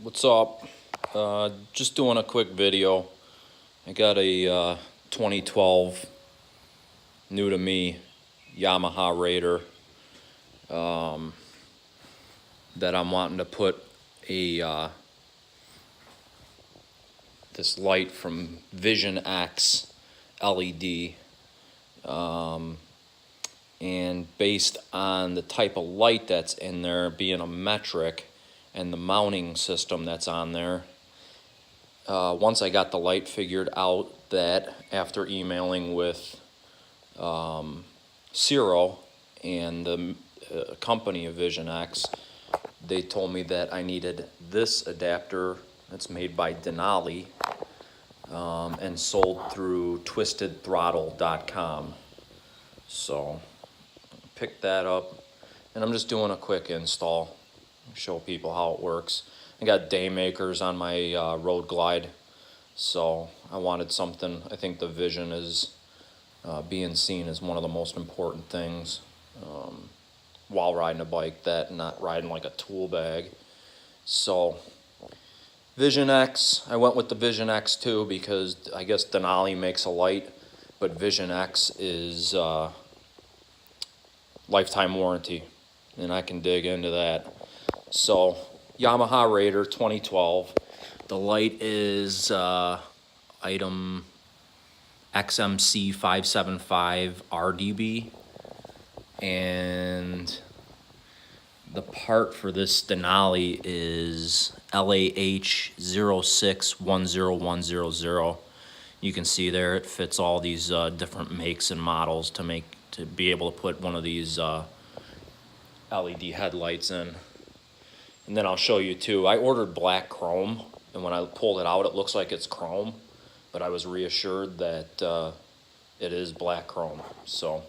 What's up? Just doing a quick video. I got a 2012 new to me Yamaha Raider that I'm wanting to put a this light from VisionX LED, and based on the type of light that's in there being a metric and the mounting system that's on there, once I got the light figured out, that after emailing with Ciro and the company of VisionX, they told me that I needed this adapter that's made by Denali and sold through twistedthrottle.com. So picked that up, and I'm just doing a quick install, show people how it works. I got Daymakers on my Road Glide, so I wanted something. I think the vision is being seen as one of the most important things while riding a bike, that not riding like a tool bag. So VisionX, I went with the VisionX too because I guess Denali makes a light, but VisionX is lifetime warranty, and I can dig into that. So Yamaha Raider 2012. The light is item XMC 575 RDB, and the part for this Denali is LAH 0610100. You can see there it fits all these different makes and models to be able to put one of these LED headlights in. And then I'll show you too, I ordered black chrome, and when I pulled it out, it looks like it's chrome, but I was reassured that it is black chrome. So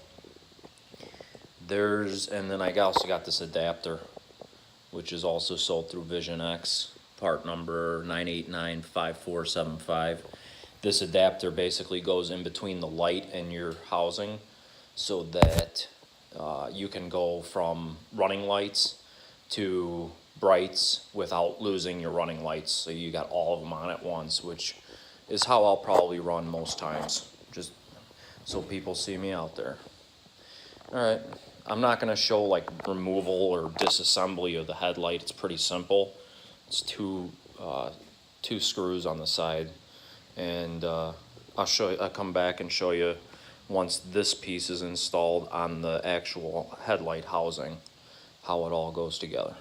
and then I also got this adapter, which is also sold through VisionX, part number 9895475. This adapter basically goes in between the light and your housing, so that you can go from running lights to brights without losing your running lights. So you got all of them on at once, which is how I'll probably run most times, just so people see me out there. All right, I'm not gonna show like removal or disassembly of the headlight. It's pretty simple. It's two screws on the side, and I'll come back and show you once this piece is installed on the actual headlight housing, how it all goes together.